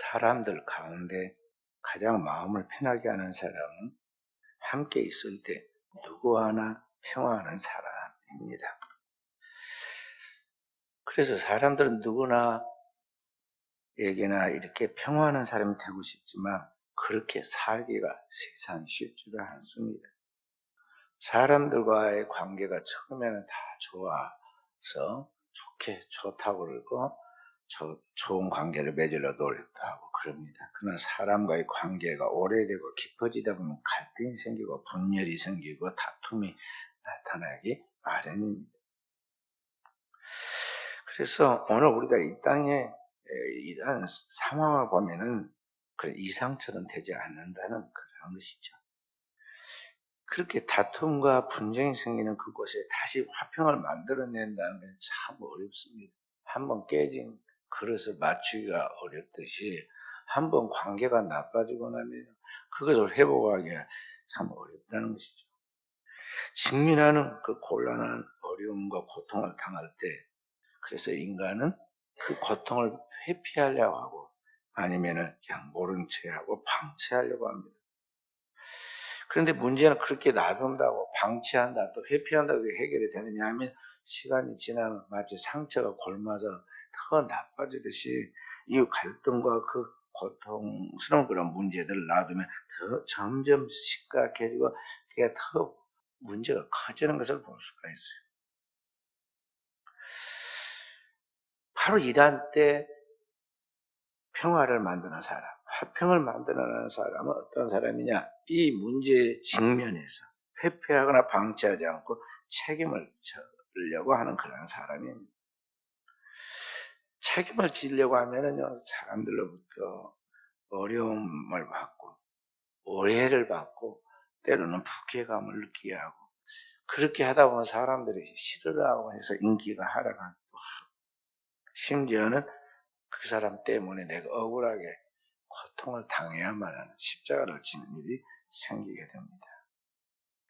사람들 가운데 가장 마음을 편하게 하는 사람은 함께 있을 때 누구 하나 평화하는 사람입니다. 그래서 사람들은 누구나 에게나 이렇게 평화하는 사람이 되고 싶지만 그렇게 살기가 세상이 쉽지가 않습니다. 사람들과의 관계가 처음에는 다 좋아서 좋다고 그러고 좋은 관계를 맺으려 노력도 하고 그럽니다. 그러나 사람과의 관계가 오래되고 깊어지다 보면 갈등이 생기고 분열이 생기고 다툼이 나타나기 마련입니다. 그래서 오늘 우리가 이 땅에 이러한 상황을 보면은 이상처럼 되지 않는다는 그런 것이죠. 그렇게 다툼과 분쟁이 생기는 그곳에 다시 화평을 만들어낸다는 게 참 어렵습니다. 한번 깨진 그릇을 맞추기가 어렵듯이 한번 관계가 나빠지고 나면 그것을 회복하기가 참 어렵다는 것이죠. 직면하는 그 곤란한 어려움과 고통을 당할 때 그래서 인간은 그 고통을 회피하려고 하고 아니면은 그냥 모른 채 하고 방치하려고 합니다. 그런데 문제는 그렇게 놔둔다고 방치한다 또 회피한다고 해결이 되느냐 하면 시간이 지나면 마치 상처가 골마서 더 나빠지듯이 이 갈등과 그 고통스러운 그런 문제들을 놔두면 더 점점 심각해지고 그게 더 문제가 커지는 것을 볼 수가 있어요. 바로 이러한 때 평화를 만드는 사람, 화평을 만드는 사람은 어떤 사람이냐? 이 문제의 직면에서 회피하거나 방치하지 않고 책임을 져려고 하는 그런 사람입니다. 책임을 지려고 하면은요, 사람들로부터 어려움을 받고, 오해를 받고, 때로는 부쾌감을 느끼게 하고, 그렇게 하다 보면 사람들이 싫어를 하고 해서 인기가 하락하기도 하고, 심지어는 그 사람 때문에 내가 억울하게 고통을 당해야만 하는 십자가를 지는 일이 생기게 됩니다.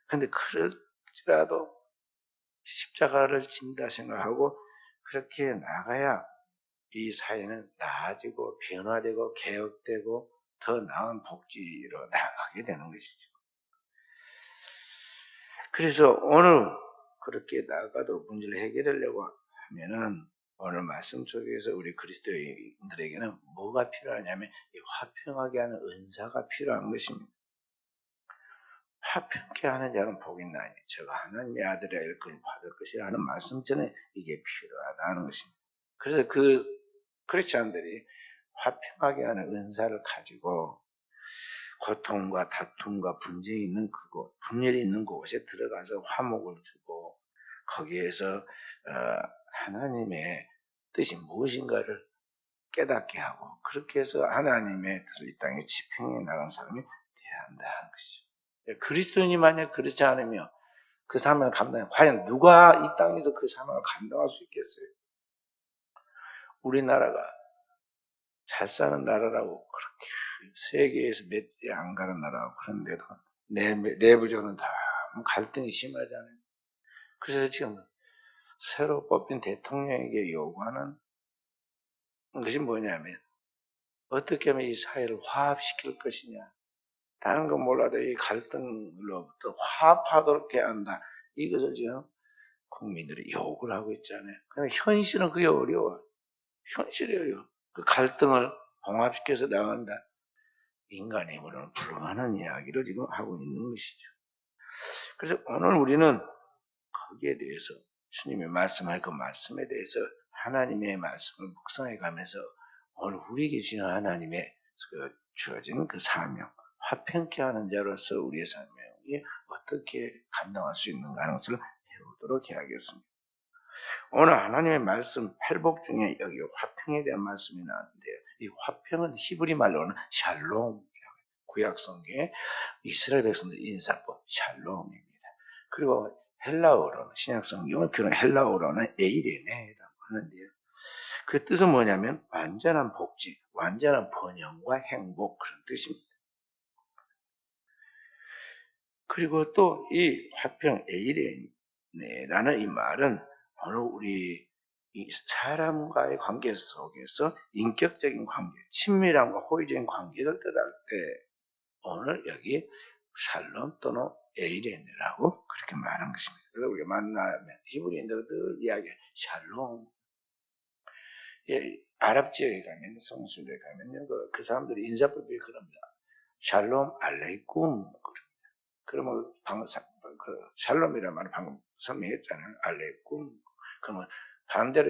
그런데 그럴지라도 십자가를 진다 생각하고 그렇게 나가야 이 사회는 나아지고 변화되고 개혁되고 더 나은 복지로 나가게 되는 것이죠. 그래서 오늘 그렇게 나가도 문제를 해결하려고 하면은 오늘 말씀 속에서 우리 그리스도인들에게는 뭐가 필요하냐면 이 화평하게 하는 은사가 필요한 것입니다. 화평케 하는 자는 복이 있나니 저가 하나님의 아들의 일꾼을 받을 것이라 하는 말씀 전에 이게 필요하다는 것입니다. 그래서 그 크리스찬들이 화평하게 하는 은사를 가지고 고통과 다툼과 분쟁이 있는 그곳, 분열이 있는 그곳에 들어가서 화목을 주고 거기에서 하나님의 뜻이 무엇인가를 깨닫게 하고 그렇게 해서 하나님의 뜻을 이 땅에 집행해 나가는 사람이 되어야 한다는 것이죠. 그리스도인이 만약 그렇지 않으면 그 사명을 감당해 과연 누가 이 땅에서 그 사명을 감당할 수 있겠어요? 우리나라가 잘 사는 나라라고 그렇게 세계에서 몇 대 안 가는 나라고 그런데도 내부적으로는 다 갈등이 심하잖아요. 그래서 지금 새로 뽑힌 대통령에게 요구하는 것이 뭐냐면 어떻게 하면 이 사회를 화합시킬 것이냐. 다른 건 몰라도 이 갈등으로부터 화합하도록 해야 한다. 이것을 지금 국민들이 욕을 하고 있잖아요. 그런데 현실은 그게 어려워. 현실이 어려워. 그 갈등을 봉합시켜서 나간다. 인간의 힘으로는 불가능한 이야기를 지금 하고 있는 것이죠. 그래서 오늘 우리는 거기에 대해서 주님의 말씀할 그 말씀에 대해서 하나님의 말씀을 묵상해 가면서 오늘 우리에게 주신 하나님의 주어진 그 사명, 화평케 하는 자로서 우리의 사명이 어떻게 감당할 수 있는가 하는 것을 배우도록 해야겠습니다. 오늘 하나님의 말씀 팔복 중에 여기 화평에 대한 말씀이 나왔는데요. 이 화평은 히브리 말로는 샬롬, 구약 성경에 이스라엘 백성들 인사법 샬롬입니다. 그리고 헬라어로는 신약 성경은 그런 헬라어로는 에이레네라고 하는데요. 그 뜻은 뭐냐면 완전한 복지, 완전한 번영과 행복 그런 뜻입니다. 그리고 또 이 화평 에이레네라는 이 말은 오늘 우리 이 사람과의 관계 속에서 인격적인 관계, 친밀함과 호의적인 관계를 뜻할 때 오늘 여기 샬롬 또는 에이렌이라고 그렇게 말한 것입니다. 그래서 우리가 만나면 히브리인들도 늘 이야기해 샬롬. 예, 아랍 지역에 가면 성수에 가면요 그 사람들이 인사법이 그럽니다. 샬롬 알레이쿰. 그러면 방금 그 샬롬이라는 말을 방금 설명했잖아요. 알레이쿰. 그러면 반대로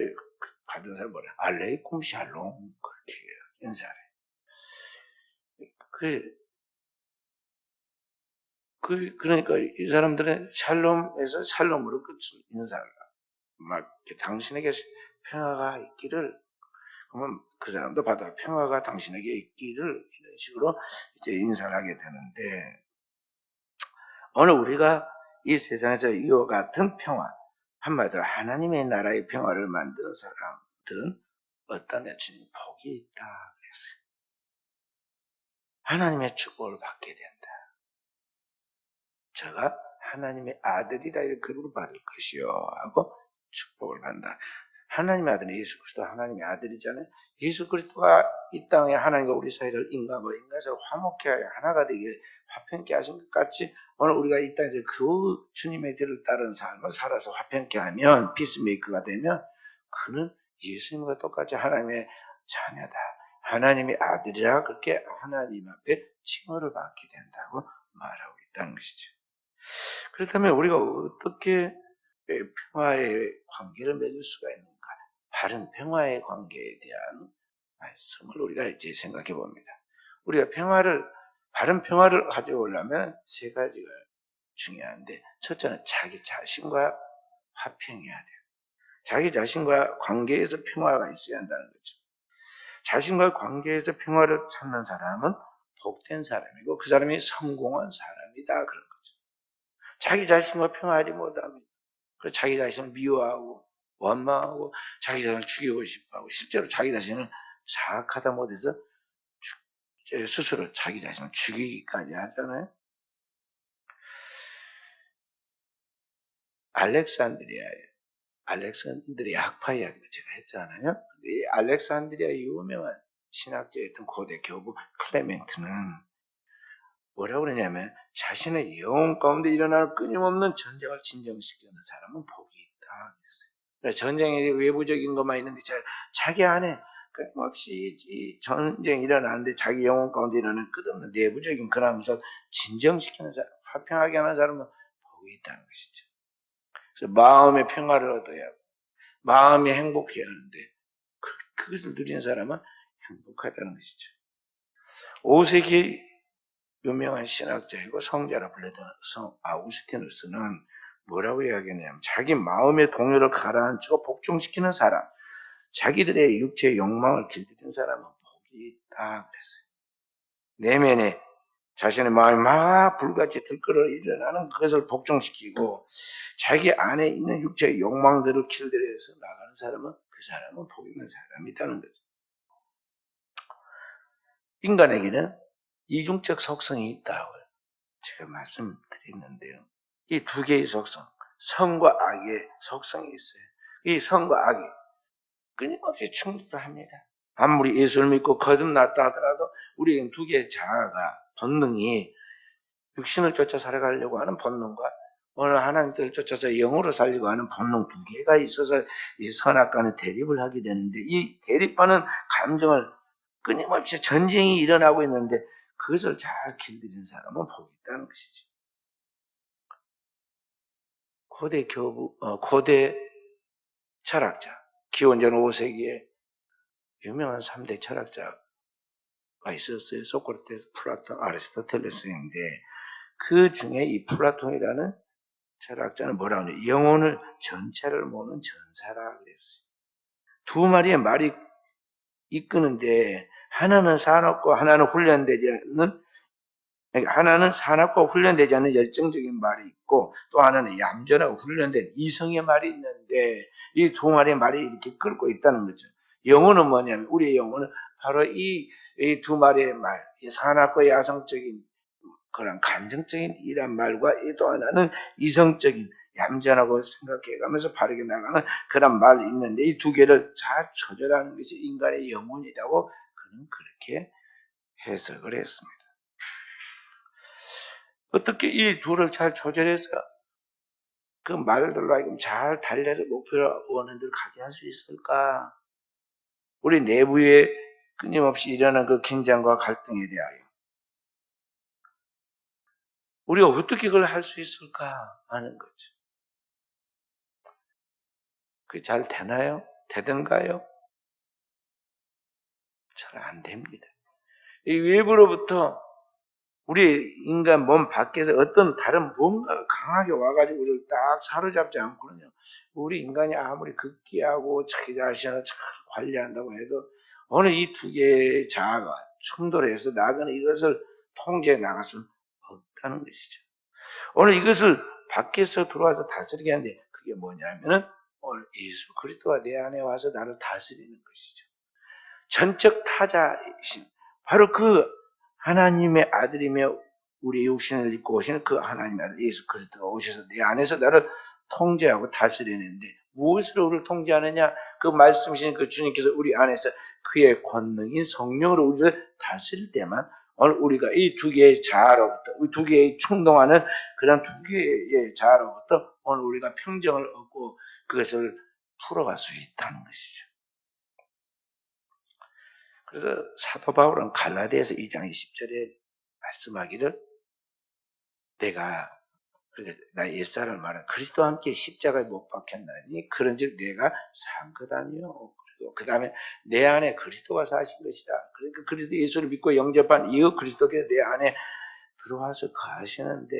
받은 사람 뭐래? 알레이쿰 샬롬 그렇게 인사해. 그러니까 이 사람들은 샬롬에서 샬롬으로 끝을 인사를 막 당신에게 평화가 있기를 그러면 그 사람도 받아 평화가 당신에게 있기를 이런 식으로 이제 인사를 하게 되는데 오늘 우리가 이 세상에서 이와 같은 평화 한마디로 하나님의 나라의 평화를 만드는 사람들은 어떤 여친이 복이 있다 그랬어요. 하나님의 축복을 받게 된다. 저가 하나님의 아들이라 이렇게 받을 것이요 하고 축복을 받는다. 하나님의 아들은 예수 그리스도 하나님의 아들이잖아요. 예수 그리스도가 이 땅에 하나님과 우리 사이를 인간과 인간을 화목케 하여 하나가 되게 화평케 하신 것 같이 오늘 우리가 이 땅에서 그 주님의 뒤를 따른 삶을 살아서 화평케 하면 피스메이커가 되면 그는 예수님과 똑같이 하나님의 자녀다. 하나님의 아들이라 그렇게 하나님 앞에 칭호를 받게 된다고 말하고 있다는 것이죠. 그렇다면 우리가 어떻게 평화의 관계를 맺을 수가 있는가? 바른 평화의 관계에 대한 말씀을 우리가 이제 생각해 봅니다. 우리가 바른 평화를 가져오려면 세 가지가 중요한데, 첫째는 자기 자신과 화평해야 돼요. 자기 자신과 관계에서 평화가 있어야 한다는 거죠. 자신과 관계에서 평화를 찾는 사람은 복된 사람이고, 그 사람이 성공한 사람이다. 그런 거죠. 자기 자신과 평화하지 못하면, 그래서 자기 자신을 미워하고, 원망하고, 자기 자신을 죽이고 싶어하고, 실제로 자기 자신을 사악하다 못해서 스스로 자기 자신을 죽이기까지 하잖아요. 알렉산드리아 학파 이야기를 제가 했잖아요. 이 알렉산드리아 유명한 신학자였던 고대 교부 클레멘트는 뭐라고 그러냐면 자신의 영혼 가운데 일어나는 끊임없는 전쟁을 진정시키는 사람은 복이 있다 그랬어요. 전쟁의 외부적인 것만 있는 게 자기 안에 끊임없이 이 전쟁이 일어나는데 자기 영혼 가운데 일어나는 끝없는 내부적인 그런 것을 진정시키는 사람, 화평하게 하는 사람은 복이 있다는 것이죠. 그래서 마음의 평화를 얻어야 하고 마음이 행복해야 하는데 그것을 누리는 사람은 행복하다는 것이죠. 5세기 유명한 신학자이고 성자라 불리던 성 아우구스티누스는 뭐라고 이야기하냐면 자기 마음의 동요를 가라앉히고 복종시키는 사람, 자기들의 육체의 욕망을 길들이는 사람은 복이 있다 그랬어요. 내면에 자신의 마음이 막 불같이 들끓어 일어나는 그것을 복종시키고 자기 안에 있는 육체의 욕망들을 길들여서 나가는 사람은 그 사람은 복 있는 사람이라는 거죠. 인간에게는 이중적 속성이 있다고 제가 말씀드렸는데요. 이 두 개의 속성, 선과 악의 속성이 있어요. 이 선과 악이 끊임없이 충돌합니다. 아무리 예수를 믿고 거듭났다 하더라도 우리에겐 두 개의 자아가 본능이 육신을 쫓아 살아가려고 하는 본능과 오늘 하나님을 쫓아서 영으로 살려고 하는 본능 두 개가 있어서 이 선악과는 대립을 하게 되는데 이 대립하는 감정을 끊임없이 전쟁이 일어나고 있는데 그것을 잘 길들인 사람은 복이 있다는 것이죠. 고대 철학자, 기원전 5세기에 유명한 3대 철학자가 있었어요. 소크라테스, 플라톤, 아리스토텔레스인데 그 중에 이 플라톤이라는 철학자는 뭐라고 하냐? 영혼을 전체를 모는 전사라 그랬어요. 두 마리의 말이 이끄는데 하나는 사납고 하나는 훈련되지 않는 하나는 사납고 훈련되지 않는 열정적인 말이 있고 또 하나는 얌전하고 훈련된 이성의 말이 있는데 이 두 마리의 말이 이렇게 끌고 있다는 거죠. 영혼은 뭐냐면 우리의 영혼은 바로 이 두 마리의 말, 이 사납고 야성적인 그런 감정적인 이란 말과 또 하나는 이성적인 얌전하고 생각해가면서 바르게 나가는 그런 말이 있는데 이 두 개를 잘 조절하는 것이 인간의 영혼이라고 그는 그렇게 해석을 했습니다. 어떻게 이 둘을 잘 조절해서 그 말들로 하여금 잘 달려서 목표를 원하는 데를 가게 할 수 있을까? 우리 내부에 끊임없이 일어나는 그 긴장과 갈등에 대하여 우리가 어떻게 그걸 할 수 있을까 하는 거죠. 그게 잘 되나요? 되던가요? 잘 안 됩니다. 이 외부로부터 우리 인간 몸 밖에서 어떤 다른 뭔가가 강하게 와가지고 우리를 딱 사로잡지 않고는요. 우리 인간이 아무리 극기하고 자기 자신을 잘 관리한다고 해도 어느 이 두 개의 자아가 충돌해서 나가는 이것을 통제해 나갈 수는 없다는 것이죠. 오늘 이것을 밖에서 들어와서 다스리게 하는데 그게 뭐냐면은 오늘 예수 그리스도가 내 안에 와서 나를 다스리는 것이죠. 전적 타자이신 바로 그 하나님의 아들이며 우리 육신을 입고 오시는 그 하나님의 아들 예수 그리스도가 오셔서 내 안에서 나를 통제하고 다스리는데 무엇으로 우리를 통제하느냐? 그 말씀이신 그 주님께서 우리 안에서 그의 권능인 성령으로 우리를 다스릴 때만 오늘 우리가 이 두 개의 자아로부터 이 두 개의 충동하는 그런 두 개의 자아로부터 오늘 우리가 평정을 얻고 그것을 풀어갈 수 있다는 것이죠. 그래서 사도 바울은 갈라디아서 2장 20절에 말씀하기를 내가 나 옛사람을 말한 그리스도와 함께 십자가에 못 박혔나니 그런즉 내가 산 것 아니요. 그리고 그 다음에 내 안에 그리스도가 사신 것이다. 그러니까 그리스도 예수를 믿고 영접한 이후 그리스도께서 내 안에 들어와서 거하시는데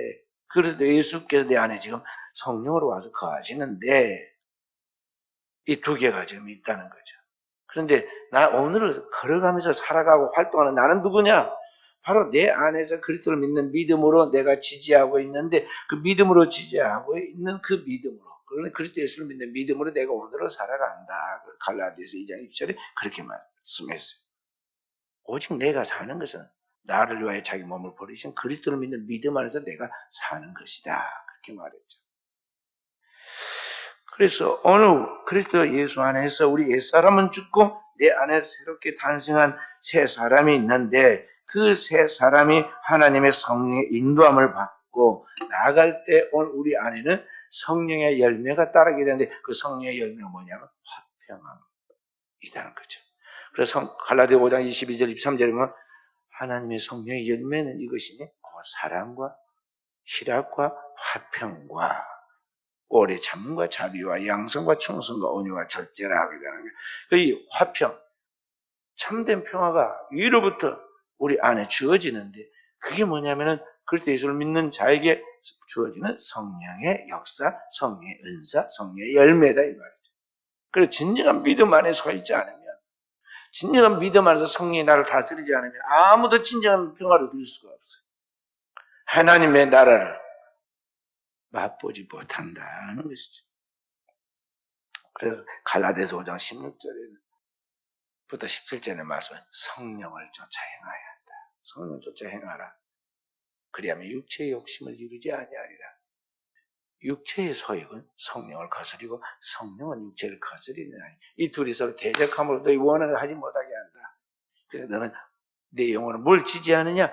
그리스도 예수께서 내 안에 지금 성령으로 와서 거하시는데 이 두 개가 지금 있다는 거죠. 그런데 나 오늘을 걸어가면서 살아가고 활동하는 나는 누구냐? 바로 내 안에서 그리스도를 믿는 믿음으로 내가 지지하고 있는데 그 믿음으로 지지하고 있는 그 믿음으로 그러니 그리스도 예수를 믿는 믿음으로 내가 오늘을 살아간다. 갈라디아서 2장 2절에 그렇게 말씀했어요. 오직 내가 사는 것은 나를 위하여 자기 몸을 버리신 그리스도를 믿는 믿음 안에서 내가 사는 것이다. 그렇게 말했죠. 그래서 오늘 그리스도 예수 안에서 우리 옛사람은 죽고 내 안에 새롭게 탄생한 새 사람이 있는데 그 새 사람이 하나님의 성령의 인도함을 받고 나아갈 때 오늘 우리 안에는 성령의 열매가 따르게 되는데 그 성령의 열매가 뭐냐면 화평함이라는 거죠. 그래서 갈라디아 5장 22절 23절에 보면 하나님의 성령의 열매는 이것이니 곧 사랑과 희락과 화평과 오래 참음과 자비와 양성과 충성과 온유와 절제라 하게 되는 거예요. 이 화평, 참된 평화가 위로부터 우리 안에 주어지는데 그게 뭐냐면은 그리스도 예수를 믿는 자에게 주어지는 성령의 역사, 성령의 은사, 성령의 열매다 이 말이죠. 그래서 진정한 믿음 안에 서 있지 않으면 진정한 믿음 안에서 성령이 나를 다스리지 않으면 아무도 진정한 평화를 누릴 수가 없어요. 하나님의 나라를 맛보지 못한다는 것이죠. 그래서 갈라디아서 5장 16절부터 17절의 말씀은 성령을 쫓아 행하여야 한다. 성령을 쫓아 행하라. 그리하면 육체의 욕심을 이루지 아니하리라. 육체의 소욕은 성령을 거스리고 성령은 육체를 거스리느니 이 둘이 서로 대적함으로 너희 원한을 하지 못하게 한다. 그래서 너는 내 영혼을 뭘 지지하느냐?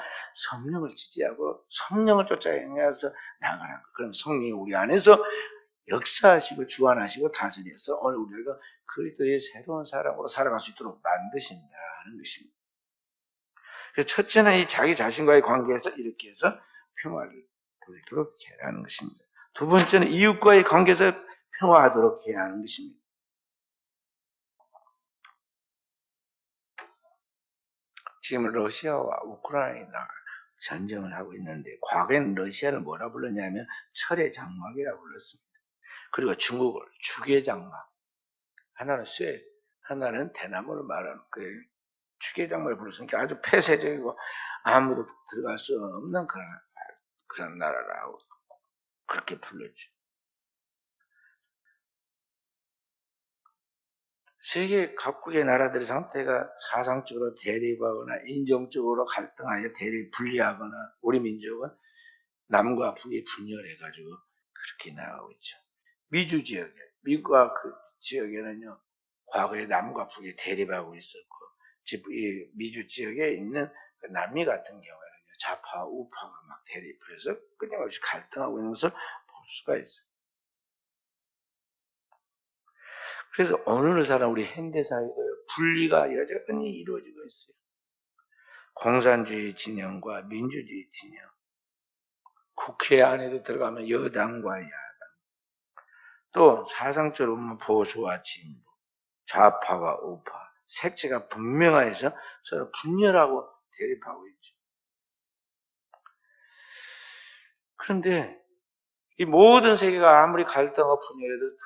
성령을 지지하고 성령을 쫓아 행해서 나가는 거. 그럼 성령이 우리 안에서 역사하시고 주관하시고 다스려서 오늘 우리가 그리스도의 새로운 사람으로 살아갈 수 있도록 만드신다는 것입니다. 그래서 첫째는 이 자기 자신과의 관계에서 이렇게 해서 평화를 누리도록 해야 하는 것입니다. 두 번째는 이웃과의 관계에서 평화하도록 해야 하는 것입니다. 지금 러시아와 우크라이나가 전쟁을 하고 있는데 과거에는 러시아를 뭐라 불렀냐면 철의 장막이라고 불렀습니다. 그리고 중국을 죽의 장막, 하나는 쇠, 하나는 대나무를 말하는 거예요. 죽의 장막을 불렀으니까 아주 폐쇄적이고 아무도 들어갈 수 없는 그런 나라라고 그렇게 불렀죠. 세계 각국의 나라들의 상태가 사상적으로 대립하거나 인종적으로 갈등하여 분리하거나 우리 민족은 남과 북이 분열해가지고 그렇게 나가고 있죠. 미주 지역에, 미국과 그 지역에는요, 과거에 남과 북이 대립하고 있었고, 이 미주 지역에 있는 그 남미 같은 경우에는요, 좌파, 우파가 막 대립해서 끊임없이 갈등하고 있는 것을 볼 수가 있어요. 그래서 오늘을 살아 우리 현대사회에 분리가 여전히 이루어지고 있어요. 공산주의 진영과 민주주의 진영, 국회 안에도 들어가면 여당과 야당, 또 사상적으로 보면 보수와 진보, 좌파와 우파, 색채가 분명해서 서로 분열하고 대립하고 있죠. 그런데 이 모든 세계가 아무리 갈등하고 분열해도 다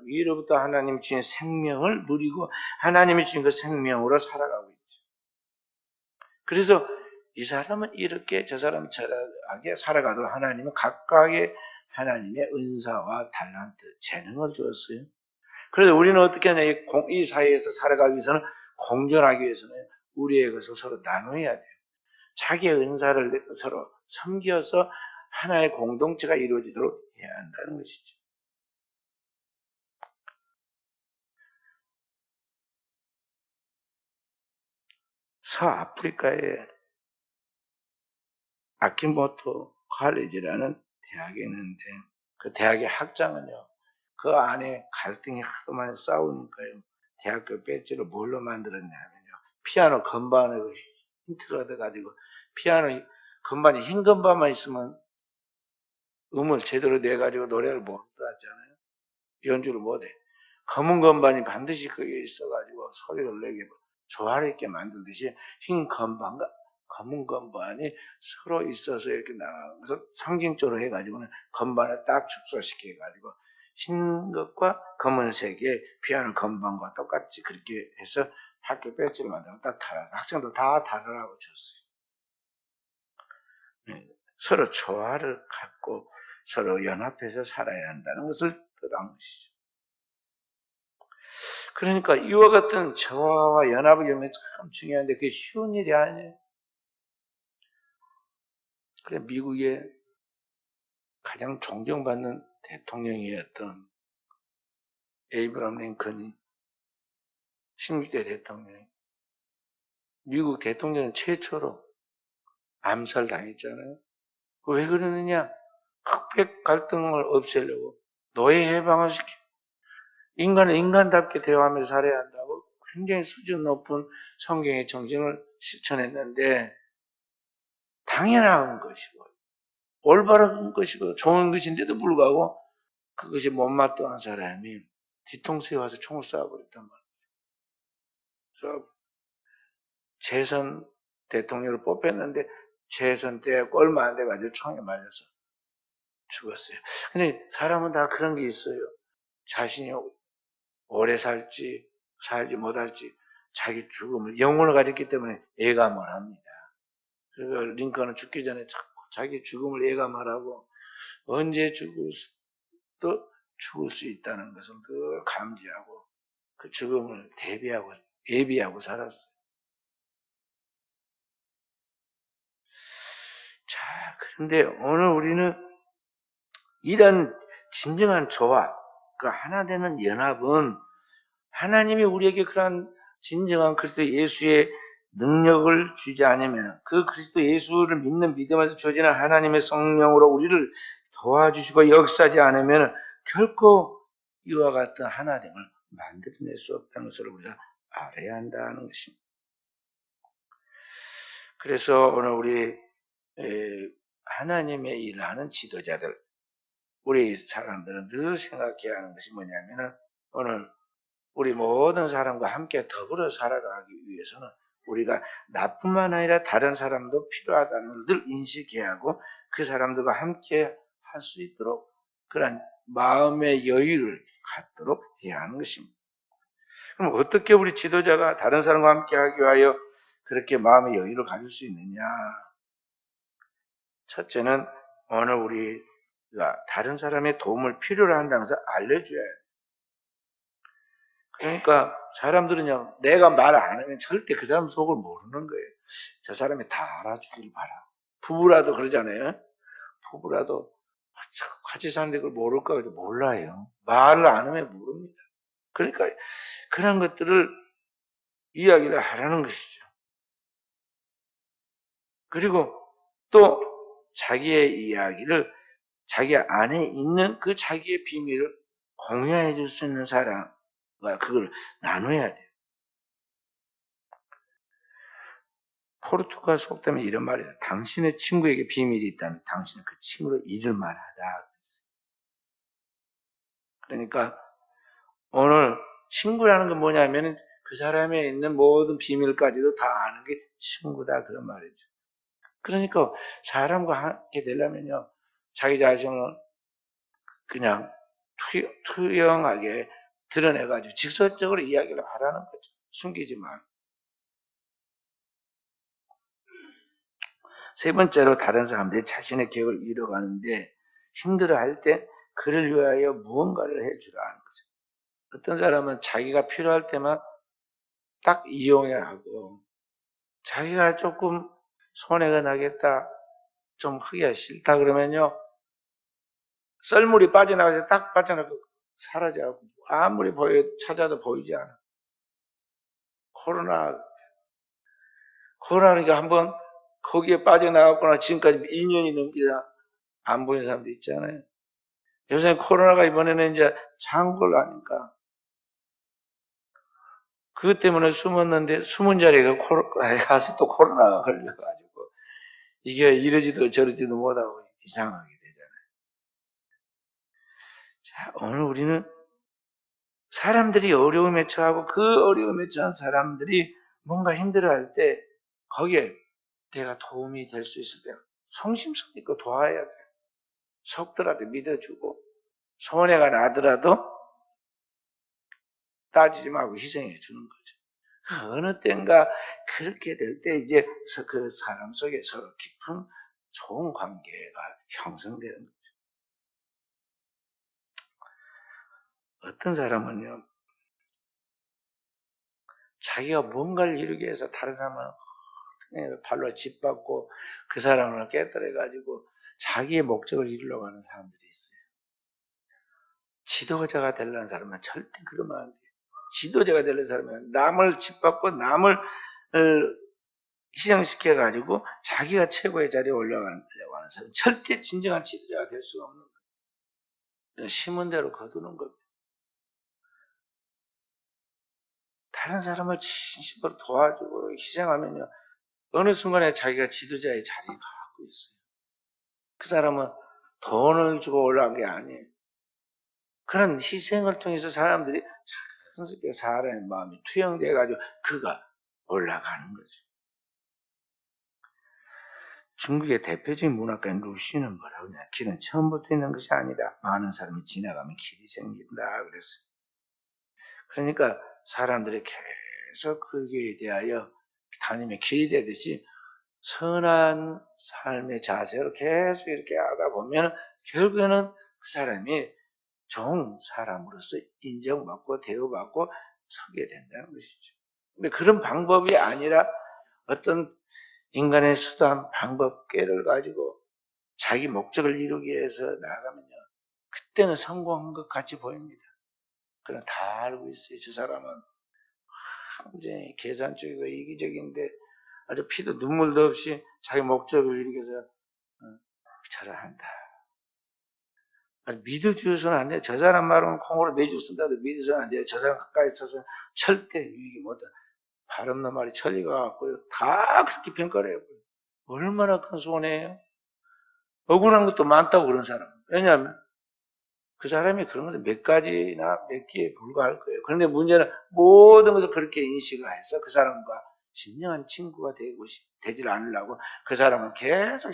위로부터 하나님이 주신 생명을 누리고 하나님이 주신 그 생명으로 살아가고 있죠. 그래서 이 사람은 이렇게 저 사람은 저렇게 살아가도 하나님은 각각의 하나님의 은사와 달란트, 재능을 주었어요. 그래서 우리는 어떻게 하냐, 이 사회에서 살아가기 위해서는 공존하기 위해서는 우리의 것을 서로 나눠야 돼요. 자기의 은사를 서로 섬겨서 하나의 공동체가 이루어지도록 해야 한다는 것이죠. 서아프리카의 아키모토 칼리지라는 대학이 있는데 그 대학의 학장은요, 그 안에 갈등이 하도 많이 싸우니까요, 대학교 배지를 뭘로 만들었냐면요, 피아노 건반을 힌트를 얻어가지고 피아노 건반이 흰 건반만 있으면 음을 제대로 내가지고 노래를 못 하잖아요. 연주를 못해. 검은 건반이 반드시 거기에 있어가지고 소리를 내게 조화를 있게 만들듯이 흰 건반과 검은 건반이 서로 있어서 이렇게 나가서 상징적으로 해가지고는 건반을 딱 축소시켜가지고 흰 것과 검은색의 피아노 건반과 똑같이 그렇게 해서 학교 배지를 만들고 딱 달아서 학생들 다 달으라고 줬어요. 네. 서로 조화를 갖고 서로 연합해서 살아야 한다는 것을 뜻한 것이죠. 그러니까 이와 같은 조화와 연합을 이루는 게 참 중요한데 그게 쉬운 일이 아니에요. 그래 미국의 가장 존경받는 대통령이었던 에이브람 링컨이 16대 대통령, 미국 대통령 최초로 암살당했잖아요. 왜 그러느냐? 흑백 갈등을 없애려고 노예 해방을 시켜 인간을 인간답게 대화하면서 살아야 한다고 굉장히 수준 높은 성경의 정신을 실천했는데 당연한 것이고 올바른 것이고 좋은 것인데도 불구하고 그것이 못마땅한 사람이 뒤통수에 와서 총을 쏴버렸단 말이에요. 그래서 재선 대통령을 뽑혔는데 재선 때 얼마 안 돼가지고 총에 맞아서 죽었어요. 근데 사람은 다 그런 게 있어요. 자신이 오래 살지 못할지 자기 죽음을 영혼을 가졌기 때문에 예감을 합니다. 그래서 링컨은 죽기 전에 자꾸 자기 죽음을 예감하라고 언제 또 죽을 수 있다는 것을 늘 감지하고 그 죽음을 예비하고 살았어요. 자, 그런데 오늘 우리는 이런 진정한 조화, 그 하나 되는 연합은 하나님이 우리에게 그런 진정한 그리스도 예수의 능력을 주지 않으면 그 그리스도 예수를 믿는 믿음에서 주어지는 하나님의 성령으로 우리를 도와주시고 역사하지 않으면 결코 이와 같은 하나됨을 만들어낼 수 없다는 것을 우리가 알아야 한다는 것입니다. 그래서 오늘 우리 하나님의 일을 하는 지도자들, 우리 사람들은 늘 생각해야 하는 것이 뭐냐면은 오늘 우리 모든 사람과 함께 더불어 살아가기 위해서는 우리가 나뿐만 아니라 다른 사람도 필요하다는 걸 늘 인식해야 하고 그 사람들과 함께 할 수 있도록 그런 마음의 여유를 갖도록 해야 하는 것입니다. 그럼 어떻게 우리 지도자가 다른 사람과 함께 하기 위하여 그렇게 마음의 여유를 가질 수 있느냐? 첫째는 오늘 우리가 다른 사람의 도움을 필요로 한다는 것을 알려줘야 해요. 그러니까 사람들은요, 내가 말 안 하면 절대 그 사람 속을 모르는 거예요. 저 사람이 다 알아주길 바라. 부부라도 그러잖아요. 부부라도 같이 사는데 그걸 모를까? 몰라요. 말을 안 하면 모릅니다. 그러니까 그런 것들을 이야기를 하라는 것이죠. 그리고 또 자기의 이야기를 자기 안에 있는 그 자기의 비밀을 공유해 줄 수 있는 사람과 그걸 나눠야 돼요. 포르투갈 속담에 이런 말이 있어요. 당신의 친구에게 비밀이 있다면 당신은 그 친구를 잃을 만하다. 그러니까 오늘 친구라는 건 뭐냐면 그 사람에 있는 모든 비밀까지도 다 아는 게 친구다 그런 말이죠. 그러니까 사람과 함께 되려면요. 자기 자신을 그냥 투영하게 드러내가지고 직설적으로 이야기를 하라는 거죠. 숨기지 말고. 세 번째로 다른 사람들이 자신의 계획을 이뤄가는데 힘들어할 때 그를 위하여 무언가를 해주라는 거죠. 어떤 사람은 자기가 필요할 때만 딱 이용해야 하고 자기가 조금 손해가 나겠다, 좀 하기가 싫다 그러면요. 썰물이 빠져나가서 딱 빠져나가고 사라져갖고 아무리 찾아도 보이지 않아. 코로나니까 한번 거기에 빠져나갔거나 지금까지 2년이 넘기다 안 보이는 사람도 있잖아요. 요새 코로나가 이번에는 이제 창궐 하니까 그것 때문에 숨었는데 숨은 자리가 가서 또 코로나가 걸려가지고 이게 이러지도 저러지도 못하고 이상하게 되잖아요. 자, 오늘 우리는 사람들이 어려움에 처하고 그 어려움에 처한 사람들이 뭔가 힘들어할 때 거기에 내가 도움이 될 수 있을 때 성심성 있고 도와야 돼. 속더라도 믿어주고 손해가 나더라도 따지지 말고 희생해 주는 거죠. 어느 때인가 그렇게 될 때 이제 그 사람 속에 서로 깊은 좋은 관계가 형성되는 거죠. 어떤 사람은요, 자기가 뭔가를 이루기 위해서 다른 사람을 발로 짓밟고 그 사람을 깨뜨려가지고 자기의 목적을 이루려고 하는 사람들이 있어요. 지도자가 되려는 사람은 절대 그러면 안 돼요. 지도자가 되려는 사람은 남을 짓밟고 남을 희생시켜가지고 자기가 최고의 자리에 올라가려고 하는 사람은 절대 진정한 지도자가 될 수가 없는 거예요. 심은 대로 거두는 겁니다. 다른 사람을 진심으로 도와주고 희생하면요. 어느 순간에 자기가 지도자의 자리에 갖고 있어요. 그 사람은 돈을 주고 올라간 게 아니에요. 그런 희생을 통해서 사람들이 자연스럽게 사람의 마음이 투영돼가지고 그가 올라가는 거죠. 중국의 대표적인 문학가인 루시는 뭐라고 하냐. 길은 처음부터 있는 것이 아니다. 많은 사람이 지나가면 길이 생긴다. 그랬어요. 그러니까 사람들이 계속 거기에 대하여 다니며 길이 되듯이 선한 삶의 자세로 계속 이렇게 하다 보면 결국에는 그 사람이 좋은 사람으로서 인정받고 대우받고 서게 된다는 것이죠. 근데 그런 방법이 아니라 어떤 인간의 수단, 방법, 꾀를 가지고 자기 목적을 이루기 위해서 나아가면요. 그때는 성공한 것 같이 보입니다. 그러나 다 알고 있어요. 저 사람은 굉장히 계산적이고 이기적인데 아주 피도 눈물도 없이 자기 목적을 이루기 위해서 잘한다. 믿어주서는 안 돼. 저 사람 말은 콩으로 매주 쓴다도 믿어서는 안 돼. 저 사람 가까이 있어서 절대 유익이 못해. 바람난 말이 천리가 같고요. 다 그렇게 평가를 해요. 얼마나 큰 손해예요? 억울한 것도 많다고 그런 사람. 왜냐하면 그 사람이 그런 것을 몇 가지나 몇 개에 불과할 거예요. 그런데 문제는 모든 것을 그렇게 인식을 해서 그 사람과 진정한 친구가 되질 않으려고 그 사람은 계속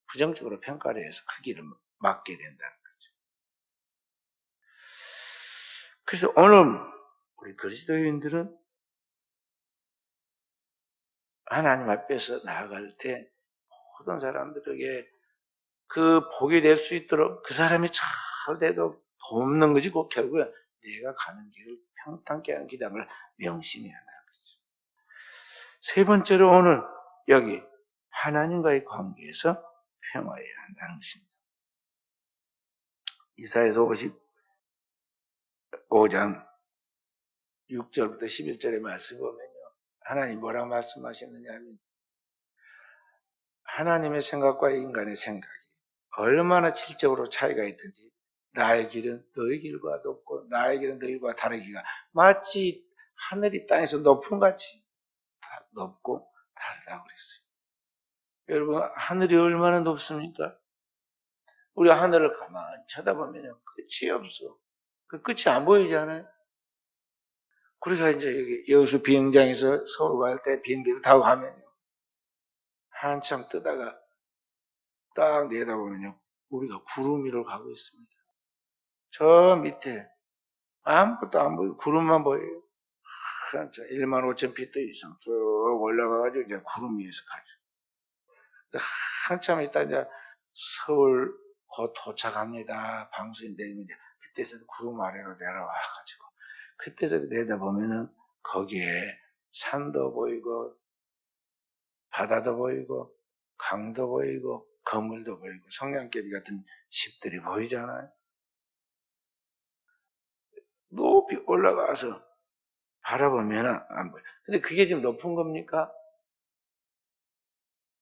부정적으로 평가를 해서 그 길을 막게 된다는 거죠. 그래서 오늘 우리 그리스도인들은 하나님 앞에서 나아갈 때 모든 사람들에게 그 복이 될 수 있도록 그 사람이 잘 돼도 돕는 것이 곧 결국에 내가 가는 길을 평탄케 하는 기담을 명심해야 한다는 거죠. 세 번째로 오늘 여기 하나님과의 관계에서 평화해야 한다는 것입니다. 이사야서 55장 6절부터 11절의 말씀 보면요. 하나님 뭐라고 말씀하셨느냐 하면 하나님의 생각과 인간의 생각이 얼마나 질적으로 차이가 있든지 나의 길은 너의 길과 높고 나의 길은 너희 길과 다르기가 마치 하늘이 땅에서 높은 같이 높고 다르다고 그랬어요. 여러분 하늘이 얼마나 높습니까? 우리가 하늘을 가만히 쳐다보면 끝이 없어. 그 끝이 안 보이잖아요. 우리가 이제 여기 여수 비행장에서 서울 갈 때 비행기를 타고 가면요. 한참 뜨다가 딱 내다보면요. 우리가 구름 위를 가고 있습니다. 저 밑에 아무것도 안 보이고 구름만 보여요. 진짜 1만 5천 피트 이상 쭉 올라가가지고 이제 구름 위에서 가죠. 한참 있다 이제 서울 곧 도착합니다. 방송이 내리면 이제 그때서 구름 아래로 내려와가지고 그때서 내다보면은 거기에 산도 보이고 바다도 보이고 강도 보이고 거물도 보이고 성냥개비 같은 집들이 보이잖아요. 높이 올라가서 바라보면 안 보여요. 근데 그게 지금 높은 겁니까?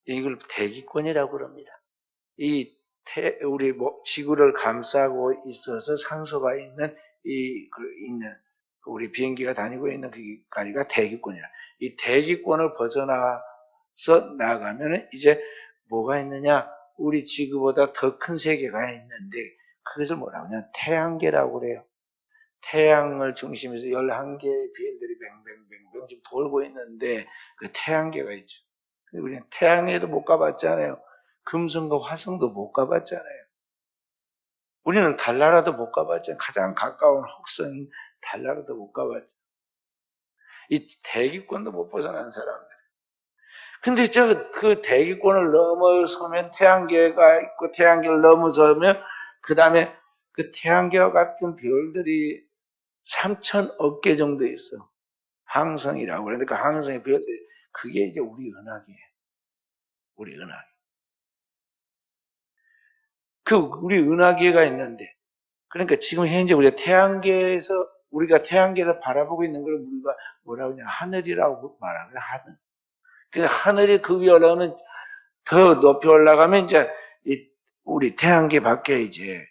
이걸 대기권이라고 그럽니다. 우리 지구를 감싸고 있어서 산소가 있는 우리 비행기가 다니고 있는 그기가 대기권이라. 이 대기권을 벗어나서 나가면 이제 뭐가 있느냐? 우리 지구보다 더 큰 세계가 있는데 그것을 뭐라고 하냐? 태양계라고 그래요. 태양을 중심에서 11개의 별들이 뱅뱅뱅뱅 지금 돌고 있는데 그 태양계가 있죠. 우리는 태양에도 못 가봤잖아요. 금성과 화성도 못 가봤잖아요. 우리는 달나라도 못 가봤잖아요. 가장 가까운 혹성인 달나라도 못 가봤죠. 이 대기권도 못 벗어난 사람들. 근데 그 대기권을 넘어서면 태양계가 있고 태양계를 넘어서면 그 다음에 그 태양계와 같은 별들이 3천억 개 정도 있어. 항성이라고. 그런데 그 항성의 별들이 그게 이제 우리 은하계예요. 우리 은하계. 우리 은하계가 있는데 그러니까 지금 현재 우리가 태양계를 바라보고 있는 걸 우리가 뭐라고 하냐 하늘이라고 말하거든요. 하늘. 그 하늘이 그 위에 올라가면 더 높이 올라가면 이제 우리 태양계 밖에 이제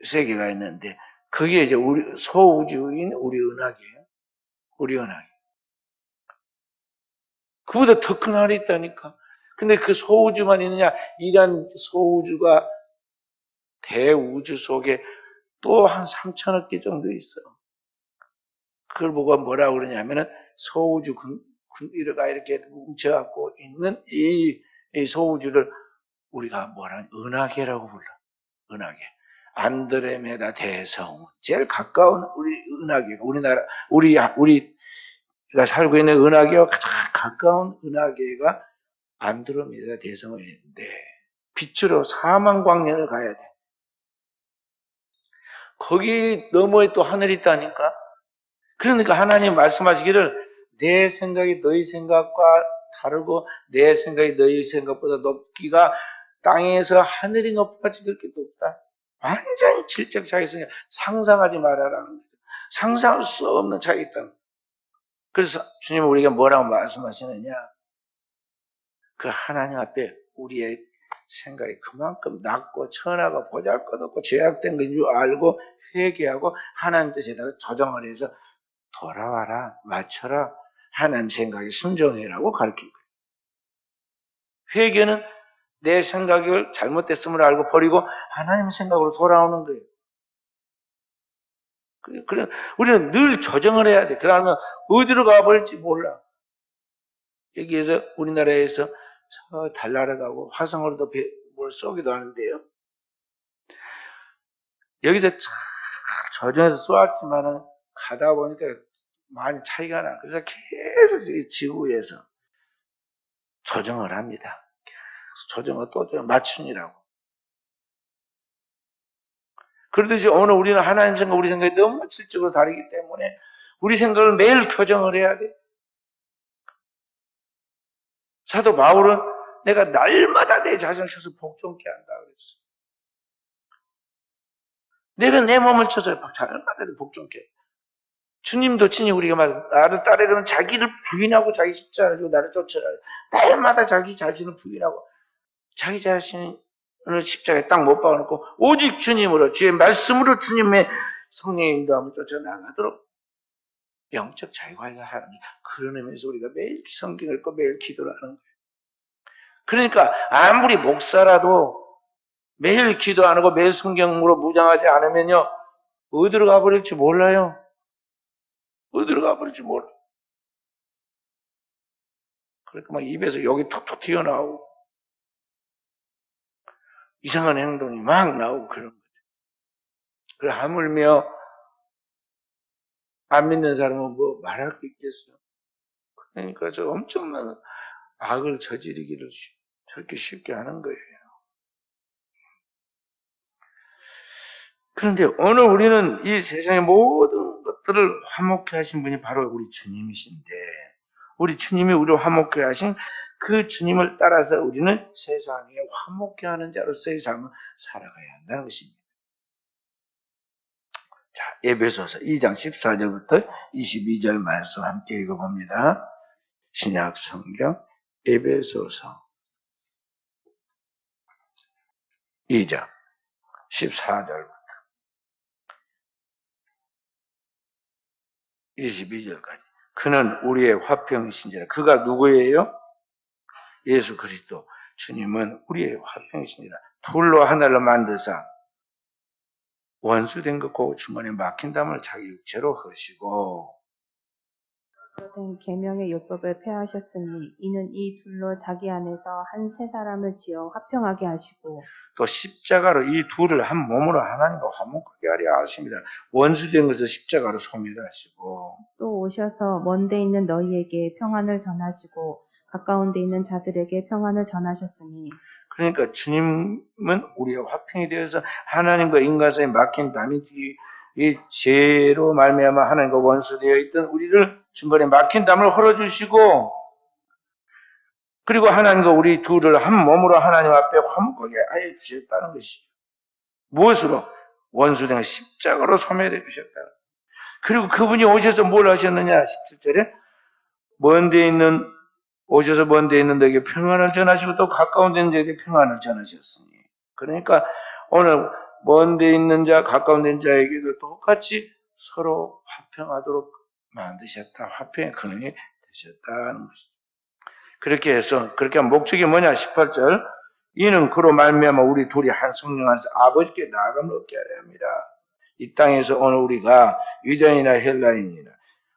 세계가 있는데 그게 이제 우리 소우주인 우리 은하계예요. 우리 은하계. 그보다 더 큰 하늘이 있다니까. 근데 그 소우주만 있느냐? 이런 소우주가 대우주 속에 또 한 3천억 개 정도 있어. 그걸 보고 뭐라고 그러냐면은 소우주 군이가 이렇게 뭉쳐갖고 있는 이 소우주를 우리가 뭐라 은하계라고 불러. 은하계. 안드레메다 대성운. 제일 가까운 우리 은하계가 우리가 살고 있는 은하계와 가장 가까운 은하계가 안드로메다 대성운인데 빛으로 4만 광년을 가야 돼. 거기 너머에 또 하늘이 있다니까. 그러니까 하나님 말씀하시기를 내 생각이 너희 생각과 다르고 내 생각이 너희 생각보다 높기가 땅에서 하늘이 높아지 그렇게 높다. 완전히 질적 차이가 있으니까 상상하지 말아라는 거죠. 상상할 수 없는 차이가 있다. 그래서 주님은 우리가 뭐라고 말씀하시느냐. 그 하나님 앞에 우리의 생각이 그만큼 낮고 천하고 보잘것없고 죄악된 것인 줄 알고 회개하고 하나님 뜻에다가 조정을 해서 돌아와라, 맞춰라, 하나님 생각에 순종해라고 가르친 거예요. 회개는 내 생각을 잘못됐음을 알고 버리고 하나님 생각으로 돌아오는 거예요. 그래, 우리는 늘 조정을 해야 돼. 그러면 어디로 가버릴지 몰라. 여기에서 우리나라에서 저 달나라 가고 화성으로도 뭘 쏘기도 하는데요. 여기서 조정해서 쏘았지만은 가다 보니까 많이 차이가 나. 그래서 계속 지구에서 조정을 합니다. 조정을 또 맞추니라고. 그러듯이 오늘 우리는 하나님 생각, 우리 생각이 너무 질적으로 다르기 때문에 우리 생각을 매일 교정을 해야 돼. 사도 바울은 내가 날마다 내 자신을 쳐서 복종케 한다 그랬어. 내가 내 몸을 쳐서 잘받아도 복종해. 주님도 친히 우리가 나를 따르려는 자기를 부인하고 자기 십자가를 지고 나를 쫓아라. 날마다 자기 자신을 부인하고 자기 자신을 십자가에 딱 못 박아놓고 오직 주님으로 주의 말씀으로 주님의 성령의 인도함을 쫓아나가도록 영적 자유화를 하는 그런 의미에서 우리가 매일 성경을 읽고 매일 기도를 하는 거예요. 그러니까 아무리 목사라도 매일 기도 안 하고 매일 성경으로 무장하지 않으면요 어디로 가버릴지 몰라요. 어디로 가버릴지 몰라. 그러니까 막 입에서 여기 톡톡 튀어나오고 이상한 행동이 막 나오고 그런 거죠. 그래 하물며 안 믿는 사람은 뭐 말할 게 있겠어요. 그러니까 저 엄청난 악을 저지르기를 저렇게 쉽게 하는 거예요. 그런데 오늘 우리는 이 세상의 모든 것들을 화목케 하신 분이 바로 우리 주님이신데 우리 주님이 우리를 화목케 하신 그 주님을 따라서 우리는 세상에 화목케 하는 자로서의 삶을 살아가야 한다는 것입니다. 자, 에베소서 2장 14절부터 22절 말씀 함께 읽어봅니다. 신약 성경 에베소서 2장 14절부터 22절까지. 그는 우리의 화평이신지라. 그가 누구예요? 예수 그리스도. 주님은 우리의 화평이신지라. 둘로 하나를 만드사 원수된 것고 중간에 막힌 담을 자기 육체로 하시고 된 계명의 율법을 폐하셨으니 이는 이 둘로 자기 안에서 한 세 사람을 지어 화평하게 하시고 또 십자가로 이 둘을 한 몸으로 하나님과 화목하게 하려 하십니다. 원수된 것을 십자가로 소멸하시고 또 오셔서 먼 데 있는 너희에게 평안을 전하시고 가까운 데 있는 자들에게 평안을 전하셨으니 그러니까 주님은 우리의 화평이 되어서 하나님과 인간 사이에 막힌 담이 이 죄로 말미암아 하나님과 원수되어 있던 우리를 중간에 막힌 담을 헐어주시고 그리고 하나님과 우리 둘을 한 몸으로 하나님 앞에 화목하게 하여 주셨다는 것이죠. 무엇으로? 원수된 십자가로 소멸해 주셨다. 그리고 그분이 오셔서 뭘 하셨느냐? 17절에 오셔서 먼 데 있는 너에게 평안을 전하시고 또 가까운 데 있는 자에게 평안을 전하셨으니. 그러니까 오늘 먼 데 있는 자, 가까운 데 있는 자에게도 똑같이 서로 화평하도록 만드셨다. 화평의 근원이 되셨다는 것이죠. 그렇게 해서 그렇게 한 목적이 뭐냐? 18절. 이는 그로 말미암아 우리 둘이 한 성령 안에서 아버지께 나아감을 얻게 하려 합니다. 이 땅에서 오늘 우리가 유대인이나 헬라인이나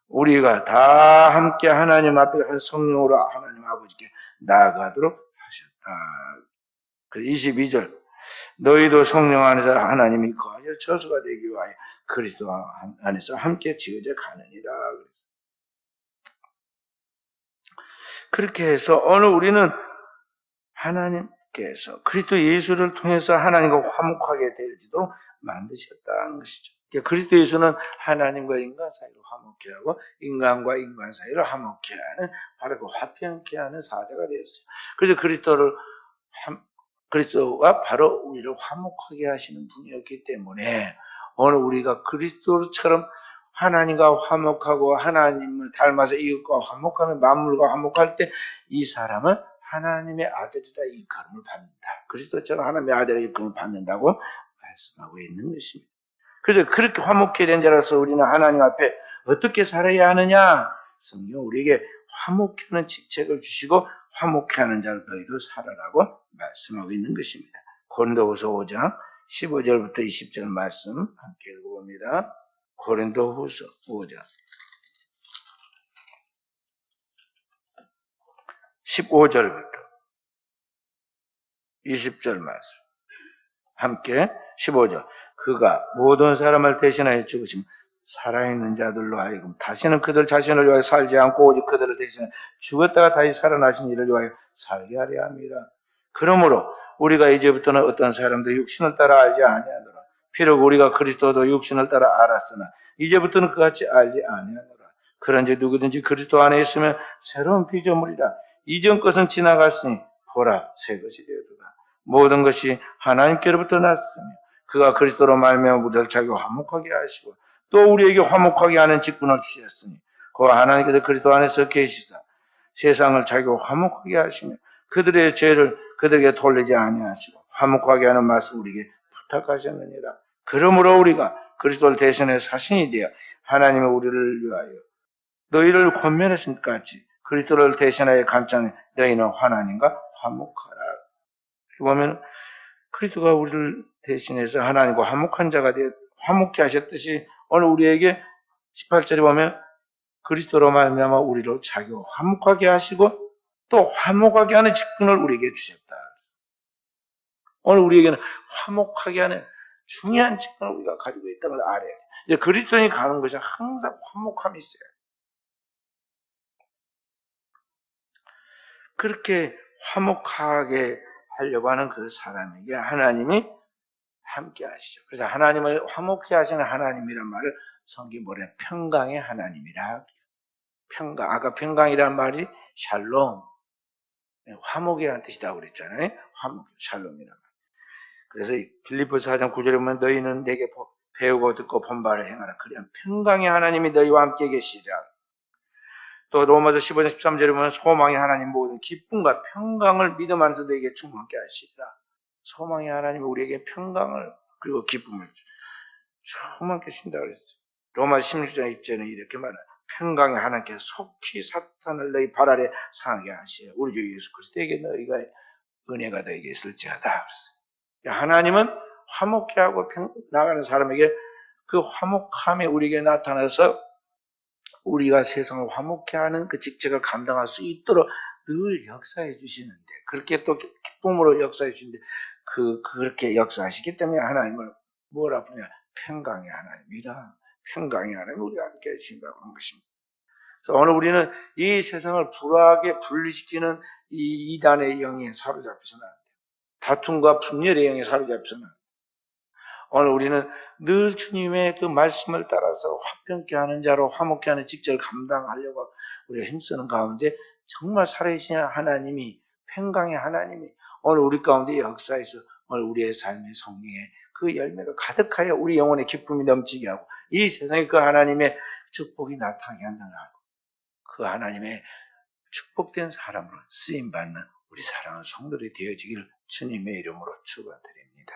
우리가 다 함께 하나님 앞에 한 성령으로 하나님 아버지께 나아가도록 하셨다. 22절. 너희도 성령 안에서 하나님이 거하여 처소가 되기 위하여 그리스도 안에서 함께 지어져 가느니라. 그렇게 해서 오늘 우리는 하나님께서 그리스도 예수를 통해서 하나님과 화목하게 되어지도록 만드셨다는 것이죠. 그리스도 예수는 하나님과 인간 사이를 화목케 하고 인간과 인간 사이를 화목케 하는 바로 그 화평케 하는 사자가 되었어요. 그래서 그리스도가 바로 우리를 화목하게 하시는 분이었기 때문에 오늘 우리가 그리스도처럼 하나님과 화목하고 하나님을 닮아서 이웃과 화목하며 만물과 화목할 때 이 사람은 하나님의 아들이라 일컬음을 받는다. 그리스도처럼 하나님의 아들이라 일컬음을 받는다고 말씀하고 있는 것입니다. 그래서 그렇게 화목해 된 자로서 우리는 하나님 앞에 어떻게 살아야 하느냐? 성경 우리에게 화목해 하는 직책을 주시고 화목해 하는 자로 너희도 살아라고 말씀하고 있는 것입니다. 고린도후서 5장 15절부터 20절 말씀 함께 읽어봅니다. 고린도후서 5장 15절부터 20절 말씀 함께 15절. 그가 모든 사람을 대신하여 죽으시면 살아있는 자들로 하여금 다시는 그들 자신을 위하여 살지 않고 오직 그들을 대신하여 죽었다가 다시 살아나신 이를 위하여 살게 하려 합니다. 그러므로 우리가 이제부터는 어떤 사람도 육신을 따라 알지 아니하노라. 비록 우리가 그리스도도 육신을 따라 알았으나 이제부터는 그같이 알지 아니하노라. 그런지 누구든지 그리스도 안에 있으면 새로운 피조물이라. 이전 것은 지나갔으니 보라 새 것이 되었도다. 모든 것이 하나님께로부터 났으며 그가 그리스도로 말미암아 우리를 자기와 화목하게 하시고 또 우리에게 화목하게 하는 직분을 주셨으니 그와 하나님께서 그리스도 안에서 계시사 세상을 자기와 화목하게 하시며 그들의 죄를 그들에게 돌리지 아니하시고 화목하게 하는 말씀 우리에게 부탁하셨느니라. 그러므로 우리가 그리스도를 대신해 사신이 되어 하나님의 우리를 위하여 너희를 권면하신 것같이 그리스도를 대신하여 간청해 너희는 하나님과 화목하라. 보면 그리스도가 우리를 대신해서 하나님과 화목한 자가 되어 화목케 하셨듯이 오늘 우리에게 18절에 보면 그리스도로 말미암아 우리를 자기와 화목하게 하시고 또 화목하게 하는 직분을 우리에게 주셨다. 오늘 우리에게는 화목하게 하는 중요한 직분을 우리가 가지고 있다는 걸 알아야 돼. 이제 그리스도인이 가는 것이 항상 화목함이 있어요. 그렇게 화목하게 하려고 하는 그 사람에게 하나님이 함께 하시죠. 그래서 하나님을 화목케 하시는 하나님이란 말을 성경이 뭐래? 평강의 하나님이라. 평강. 아까 평강이란 말이 샬롬. 화목이라는 뜻이라고 그랬잖아요. 화목, 샬롬이란 말. 그래서 빌립보서 4장 9절에 보면 너희는 내게 배우고 듣고 본바를 행하라. 그래야 평강의 하나님이 너희와 함께 계시리라. 또 로마서 15장 13절에 보면 소망의 하나님 모든 기쁨과 평강을 믿음 안에서 너희에게 충만케 하시리라. 소망의 하나님이 우리에게 평강을 그리고 기쁨을 충만케 주신다 그랬어요. 로마 16장 1절은 이렇게 말해요. 평강의 하나님께서 속히 사탄을 너희 발 아래 상하게 하시어 우리 주 예수 그리스도에게 너희가 은혜가 너희에게 있을지어다 그랬어요. 하나님은 화목케 하고 나가는 사람에게 그 화목함이 우리에게 나타나서 우리가 세상을 화목케 하는 그 직책을 감당할 수 있도록 늘 역사해 주시는데 그렇게 또 기쁨으로 역사해 주시는데 그렇게 역사하시기 때문에 하나님을 뭐라 부르냐 평강의 하나님이라 평강의 하나님 우리와 함께 해주신다고 하는 것입니다. 그래서 오늘 우리는 이 세상을 불화하게 분리시키는 이 이단의 영에 사로잡혀서는 안 돼요. 다툼과 분열의 영에 사로잡혀서는 안 돼요. 오늘 우리는 늘 주님의 그 말씀을 따라서 화평케 하는 자로 화목케 하는 직책을 감당하려고 우리가 힘쓰는 가운데 정말 살아계신 하나님이 평강의 하나님이 오늘 우리 가운데 역사에서 오늘 우리의 삶의 성령에 그 열매가 가득하여 우리 영혼의 기쁨이 넘치게 하고 이 세상에 그 하나님의 축복이 나타나게 한다는 그 하나님의 축복된 사람으로 쓰임받는 우리 사랑하는 성도들이 되어지기를 주님의 이름으로 축원드립니다.